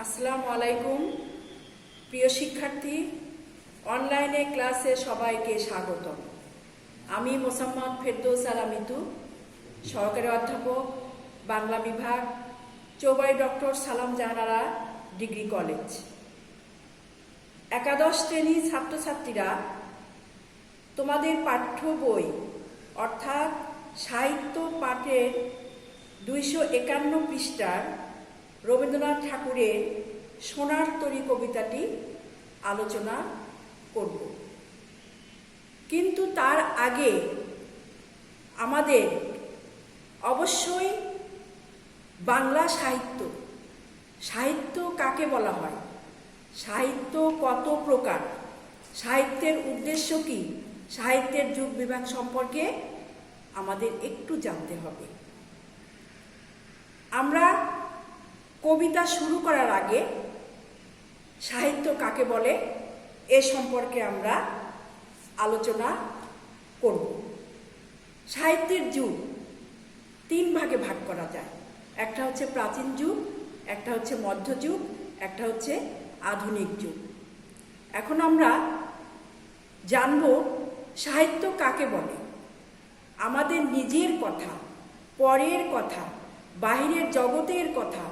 আসসালামু আলাইকুম প্রিয় শিক্ষার্থী, অনলাইনে ক্লাসে সবাইকে স্বাগতম। আমি মোসাম্মদ ফেরদৌস আরা মিতু, সহকারী অধ্যাপক, বাংলা বিভাগ, চৌবাই ডক্টর সালাম জাহানারা ডিগ্রি কলেজ। একাদশ শ্রেণী ছাত্রছাত্রীরা তোমাদের পাঠ্য বই অর্থাৎ সাহিত্য পাঠের 251 পৃষ্ঠার রবীন্দ্রনাথ ঠাকুরের সোনার তরী কবিতাটি আলোচনা করব। কিন্তু তার আগে আমাদের অবশ্যই বাংলা সাহিত্য কাকে বলা হয়, সাহিত্য কত প্রকার, সাহিত্যের উদ্দেশ্য কি, সাহিত্যের যুগ বিভাগ সম্পর্কে আমাদের একটু জানতে হবে। আমরা কবিতা শুরু করার আগে সাহিত্য কাকে বলে এ সম্পর্কে আমরা আলোচনা করব। সাহিত্যের যুগ 3 ভাগে ভাগ করা যায়। একটা হচ্ছে প্রাচীন যুগ, একটা হচ্ছে মধ্যযুগ, একটা হচ্ছে আধুনিক যুগ। এখন আমরা জানব সাহিত্য কাকে বলে। আমাদের নিজের কথা, পরের কথা, বাহিরের জগতের কথা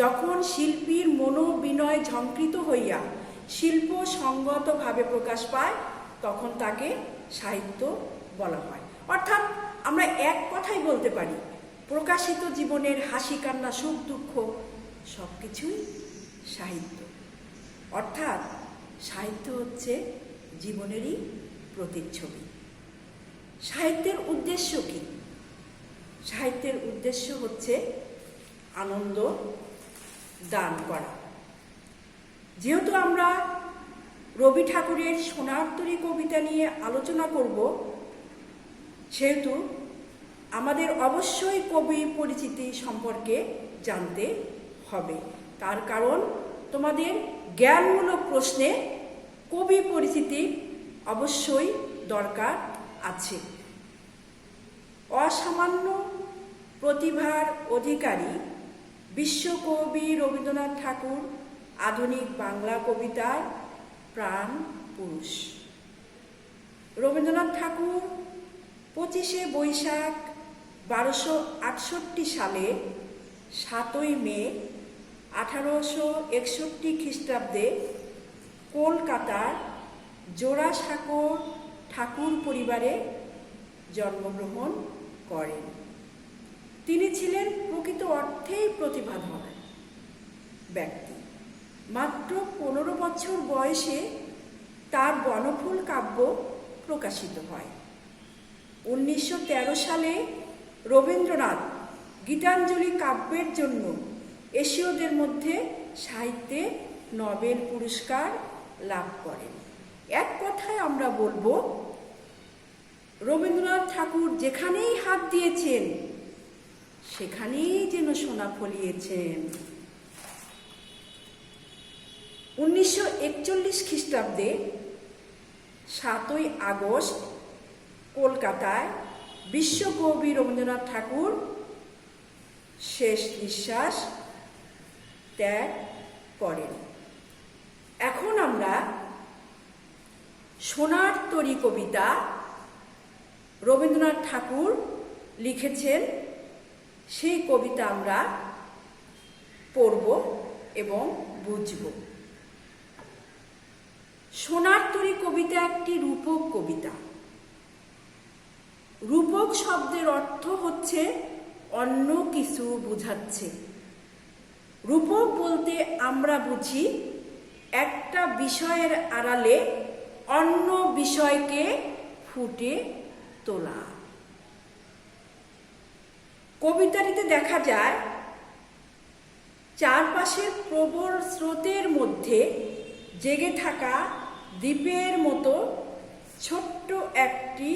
যখন শিল্পীর মনোবিনয় ঝঙ্কৃত হইয়া শিল্প সঙ্গতভাবে প্রকাশ পায় তখন তাকে সাহিত্য বলা হয়। অর্থাৎ আমরা এক কথাই বলতে পারি, প্রকাশিত জীবনের হাসি কান্না সুখ দুঃখ সব কিছুই সাহিত্য। অর্থাৎ সাহিত্য হচ্ছে জীবনেরই প্রতিচ্ছবি। সাহিত্যের উদ্দেশ্য কি? সাহিত্যের উদ্দেশ্য হচ্ছে আনন্দ দান করা। যেহেতু আমরা রবি ঠাকুরের সোনার তরী কবিতা নিয়ে আলোচনা করব, সেহেতু আমাদের অবশ্যই কবি পরিচিতি সম্পর্কে জানতে হবে। তার কারণ তোমাদের জ্ঞানমূলক প্রশ্নে কবি পরিচিতি অবশ্যই দরকার আছে। অসামান্য প্রতিভার অধিকারী বিশ্বকবি রবীন্দ্রনাথ ঠাকুর আধুনিক বাংলা কবিতার প্রাণ পুরুষ। রবীন্দ্রনাথ ঠাকুর 25শে বৈশাখ 1268 সালে 7ই মে 1861 খ্রিস্টাব্দে কলকাতার জোড়াসাঁকোর ঠাকুর পরিবারে জন্মগ্রহণ করেন। তিনি ছিলেন প্রকৃত অর্থেই প্রতিভাধর ব্যক্তি। মাত্র 15 বছর বয়সে তার বনফুল কাব্য প্রকাশিত হয়। 1913 সালে রবীন্দ্রনাথ গীতাঞ্জলি কাব্যের জন্য এশীয়দের মধ্যে সাহিত্যে নোবেল পুরস্কার লাভ করেন। এক কথায় আমরা বলবো, রবীন্দ্রনাথ ঠাকুর যেখানেই হাত দিয়েছেন সেখানেই যেন সোনা ফলিয়েছেন। 1941 খ্রিস্টাব্দে 7ই আগস্ট কলকাতায় বিশ্বকবি রবীন্দ্রনাথ ঠাকুর শেষ নিঃশ্বাস ত্যাগ করেন। এখন আমরা সোনার তরী কবিতা রবীন্দ্রনাথ ঠাকুর লিখেছেন সেই কবিতা আমরা পড়ব এবং বুঝব। সোনার তরী কবিতা একটি রূপক কবিতা। রূপক শব্দের অর্থ হচ্ছে অন্য কিছু বোঝাচ্ছে। রূপক বলতে আমরা বুঝি একটা বিষয়ের আড়ালে অন্য বিষয়কে ফুটে তোলা। কবিতাটিতে দেখা যায় চারপাশের প্রবল স্রোতের মধ্যে জেগে থাকা দ্বীপের মতো ছোট্ট একটি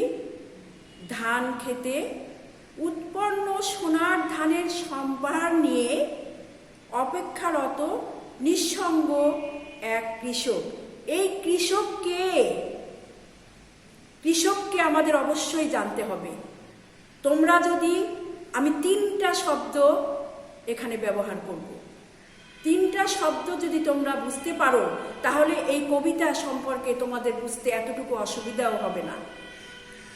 ধান খেতে উৎপন্ন সোনার ধানের সম্ভার নিয়ে অপেক্ষারত নিঃসঙ্গ এক কৃষক। এই কৃষককে আমাদের অবশ্যই জানতে হবে। তোমরা যদি, আমি 3টা শব্দ এখানে ব্যবহার করব। তিনটা শব্দ যদি তোমরা বুঝতে পারো তাহলে এই কবিতা সম্পর্কে তোমাদের বুঝতে এতটুকু অসুবিধাও হবে না।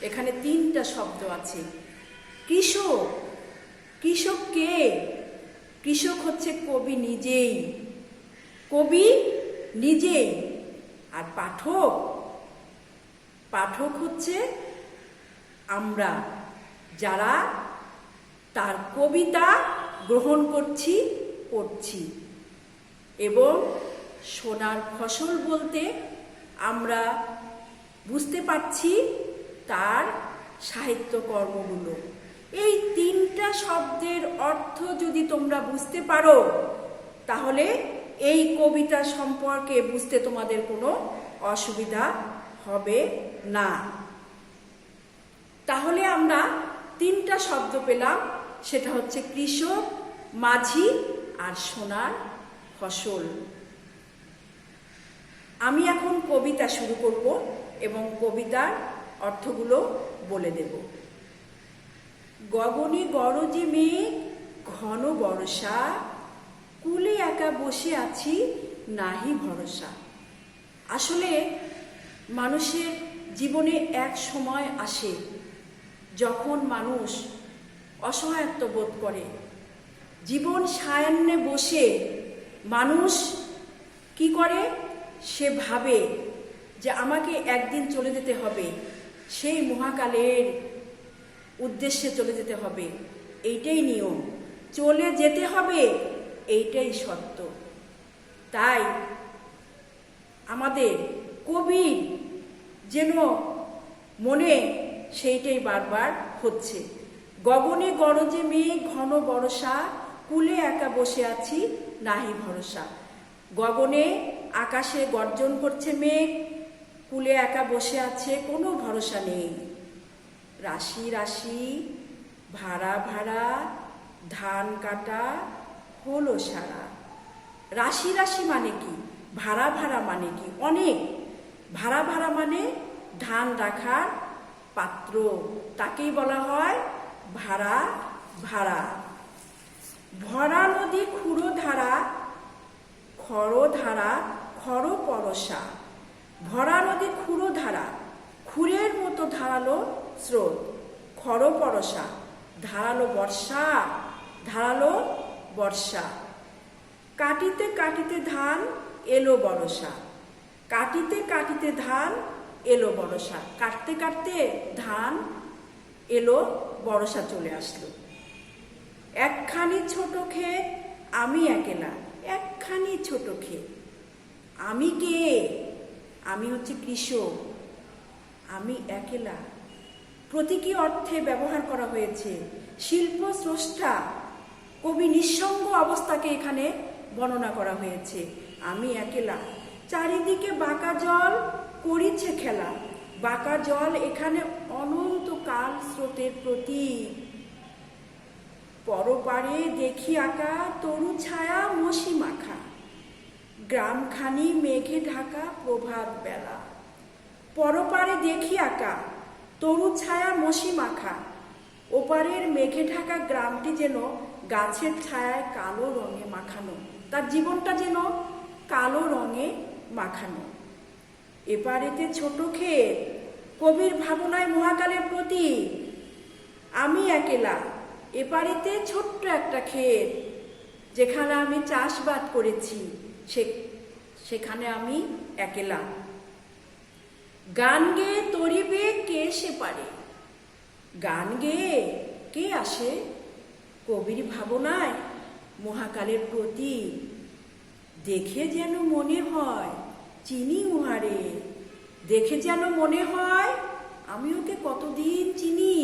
এখানে তিনটা শব্দ আছে। কৃষক, কৃষক কে? কৃষক হচ্ছে কবি নিজেই, কবি নিজেই। আর পাঠক, পাঠক হচ্ছে আমরা, যারা তার কবিতা গ্রহণ করছি, পড়ছি। এবং সোনার ফসল বলতে আমরা বুঝতে পারছি তার সাহিত্যকর্মগুলো। এই তিনটা শব্দের অর্থ যদি তোমরা বুঝতে পারো তাহলে এই কবিতা সম্পর্কে বুঝতে তোমাদের কোনো অসুবিধা হবে না। তাহলে আমরা তিনটা শব্দ পেলাম, সেটা হচ্ছে কৃষক, মাঝি আর সোনার ফসল। আমি এখন কবিতা শুরু করব এবং কবিতার অর্থগুলো বলে দেব। গগনে গরজে মেঘ, ঘন বর্ষা, কুলে একা বসে আছি, নাহি ভরসা। আসলে মানুষের জীবনে এক সময় আসে যখন মানুষ অসহায়ত্ব বোধ করে। জীবন সায়ান্নে বসে মানুষ কি করে? সে ভাবে যে আমাকে একদিন চলে যেতে হবে, সেই মহাকালের উদ্দেশ্যে চলে যেতে হবে। এইটাই নিয়ম, চলে যেতে হবে, এইটাই সত্য। তাই আমাদের কবির যেন মনে সেইটাই বারবার হচ্ছে। গগনে গরজে মেঘ, ঘন বর্ষা, কুলে একা বসে আছি, নাহি ভরসা। গগনে আকাশে গর্জন করছে মেঘ, কুলে একা বসে আছে, কোনো ভরসা নেই। রাশি রাশি, ভাড়া ভাড়া, ধান কাটা হলো সারা। রাশি রাশি মানে কি? ভাড়া ভাড়া মানে কি? অনেক। ভাড়া ভাড়া মানে ধান রাখার পাত্র, তাকেই বলা হয় ভাড়া ভাড়া। ভরা নদী খুঁড়ো ধারা, খড়ো ধারা, খড়ো পরশা। ভরা নদী খুঁড়ো ধারা, খুঁড়ের মতো ধারালো স্রোত, খড়ো পরশা, ধারালো বর্ষা, ধারালো বর্ষা। কাটিতে কাটিতে ধান এলো বরষা, কাটিতে কাটিতে ধান এলো বরষা। কাটতে কাটতে ধান এলো, বরষা চলে আসলো। একখানি ছোট ক্ষেত, আমি একেলা। একখানি ছোট ক্ষেত, আমি কে? আমি হচ্ছে কৃষক, আমি একেলা। প্রতীকী অর্থে ব্যবহার করা হয়েছে। শিল্প স্রষ্টা, কবি নিঃসঙ্গ অবস্থাকে এখানে বর্ণনা করা হয়েছে। আমি একেলা। চারিদিকে বাঁকা জল করিছে খেলা। বাঁকা জল এখানে অনন্তকাল স্রোতের প্রতীক। পরপারে দেখি আঁকা তরু ছায়া মসি মাখা, গ্রামখানি মেঘে ঢাকা প্রভাত বেলা। পরপারে দেখি আঁকা তরু ছায়া মসি মাখা, ওপারের মেঘে ঢাকা গ্রামটি যেন গাছের ছায়ায় কালো রঙে মাখানো, তার জীবনটা যেন কালো রঙে মাখানো। এপারেতে ছোট ক্ষেত, কবির ভাবনায় মহাকালের প্রতীক। আমি একেলা। এপারেতে ছোট্ট একটা ক্ষেত, যেখানে আমি চাষবাদ করেছি, সেখানে আমি একেলা। গান গেয়ে তরিবে কে সে পারে। গান গেয়ে কে আসে? কবির ভাবনায় মহাকালের প্রতীক। দেখে যেন মনে হয় চিনি উহারে, দেখে যেন মনে হয় আমি ওকে কতদিন চিনি,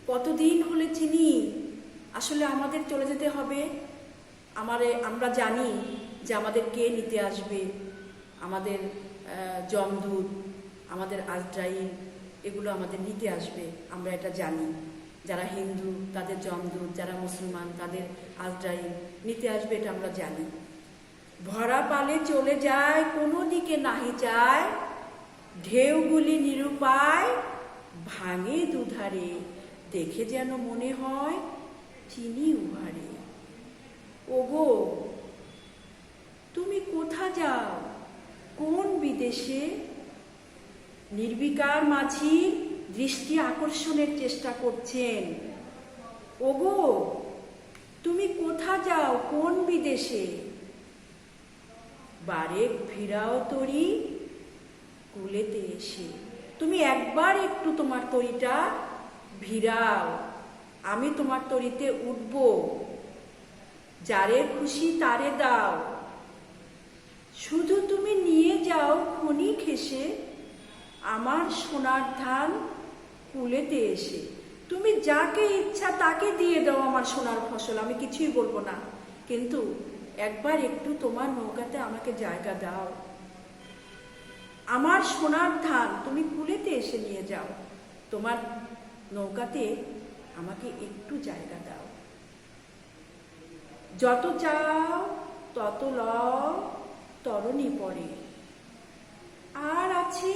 কতদিন হলে চিনি। আসলে আমাদের চলে যেতে হবে, আমরা জানি যে আমাদের কে নিতে আসবে, আমাদের যমদূত, আমাদের আজরাইল, এগুলো আমাদের নিতে আসবে, আমরা এটা জানি। যারা হিন্দু তাদের যমদূত, যারা মুসলমান তাদের আজরাইল নিতে আসবে, এটা আমরা জানি। ভরা পালে চলে যায়, কোনো দিকে নাহি যায়, ঢেউগুলি নিরুপায় ভাঙে দুধারে, দেখে যেন মনে হয় চিনি উহারে। ওগো, তুমি কোথা যাও কোন বিদেশে? নির্বিকার মাঝি দৃষ্টি আকর্ষণের চেষ্টা করছেন। ওগো, তুমি কোথা যাও কোন বিদেশে? বারেক ফিরাও তরি কুলেতে এসে। তুমি একবার একটু তোমার তরিটা ভিড়াও, আমি তোমার তরিতে উঠব। যারে খুশি তারে দাও, শুধু তুমি নিয়ে যাও ক্ষণিক হেসে আমার সোনার ধান কুলেতে এসে। তুমি যাকে ইচ্ছা তাকে দিয়ে দাও আমার সোনার ফসল, আমি কিছুই বলবো না, কিন্তু একবার একটু তোমার নৌকাতে আমাকে জায়গা দাও। আমার সোনার ধান তুমি কুলেতে এসে নিয়ে যাও, তোমার নৌকাতে আমাকে একটু জায়গা দাও। যত চাও তত লও তরণী পরে, আর আছে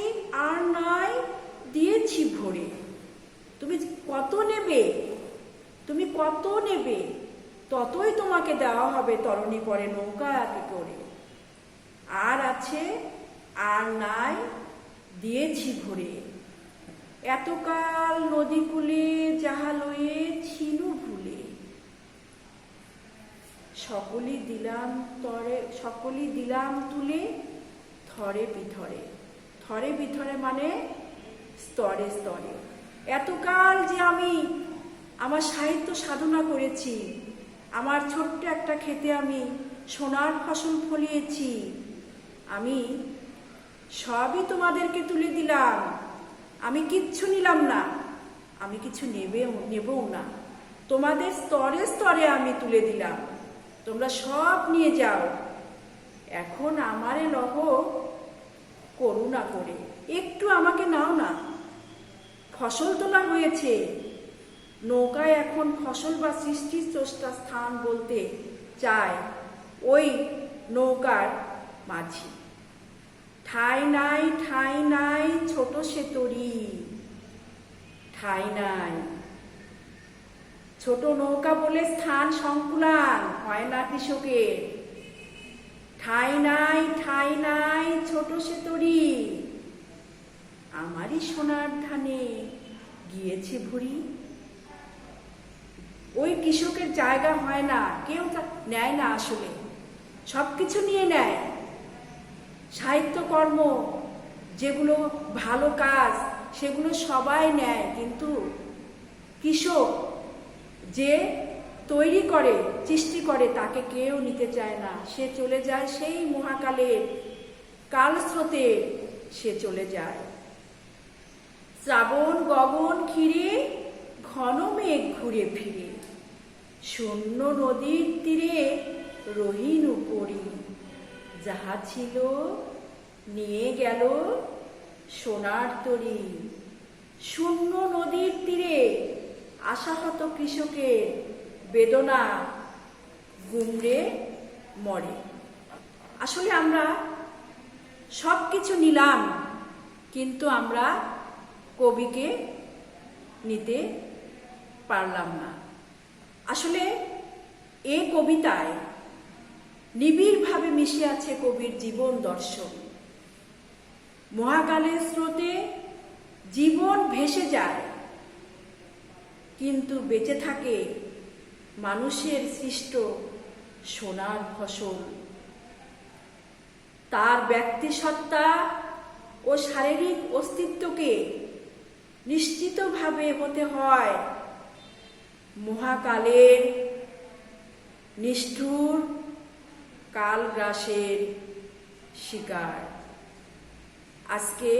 আর নাই দিয়েছি ভরে। তুমি কত নেবে, তুমি কত নেবে, ততই তোমাকে দেওয়া হবে তরণী পরে নৌকাতে করে। আর আছে আর নাই দিয়েছি ভরে, এতকাল নদী কূলে যাহা লয়ে ছিনু ভুলে। সকলই দিলাম তুলে থরে বিথরে। থরে বিথরে মানে স্তরে স্তরে। এতকাল যে আমি আমার সাহিত্য সাধনা করেছি, আমার ছোট্ট একটা ক্ষেতে আমি সোনার ফসল ফলিয়েছি, আমি সবই তোমাদেরকে তুলে দিলাম। আমি কিচ্ছু নিলাম না, আমি কিছু নেবও না। তোমাদের স্তরে স্তরে আমি তুলে দিলাম, তোমরা সব নিয়ে যাও। এখন আমারে লহ করুণা করে, একটু আমাকে নাও না। ফসল তোলা হয়েছে, নৌকায় এখন ফসল বা সৃষ্টির স্রষ্টা স্থান বলতে চায় ওই নৌকার মাঝি। ঠাই নাই ছোট সে তরি, ঠাই নাই। ছোট নৌকা বলে স্থান সংকুলান হয় না কৃষকের। ঠাই নাই ছোট সে তরি, আমারই সোনার ধানে গিয়েছে ভরি। ওই কৃষকের জায়গা হয় না, কেউ নেয় না, আসলে সবকিছু নিয়ে নেয়। সাহিত্যকর্ম যেগুলো ভালো কাজ সেগুলো সবাই নেয়, কিন্তু কৃষক যে তৈরি করে সৃষ্টি করে তাকে কেউ নিতে চায় না। সে চলে যায় সেই মহাকালের কালস্রোতে, সে চলে যায়। শ্রাবণ গগন ঘিরে ঘন মেঘ ঘুরে ফিরে, শূন্য নদীর তীরে রহিন উপরি। যাহা ছিল নিয়ে গেল সোনার তরি। শূন্য নদীর তীরে আশাহত কৃষকের বেদনা গুমড়ে মরে। আসলে আমরা সব কিছু নিলাম, কিন্তু আমরা কবিকে নিতে পারলাম না। আসলে এই কবিতায় নিবিড়ভাবে মিশে আছে কবির জীবন দর্শন। মহাকালের স্রোতে জীবন ভেসে যায়, কিন্তু বেঁচে থাকে মানুষের সৃষ্ট সোনার ফসল। তার ব্যক্তিসত্তা ও শারীরিক অস্তিত্বকে নিশ্চিতভাবে হতে হয় মহাকালের নিষ্ঠুর কালগ্রাসের শিকার। আজকে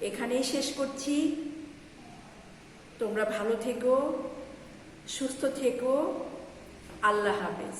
এখানেই শেষ করছি। তোমরা ভালো থেকো, সুস্থ থেকো। আল্লাহ হাফেজ।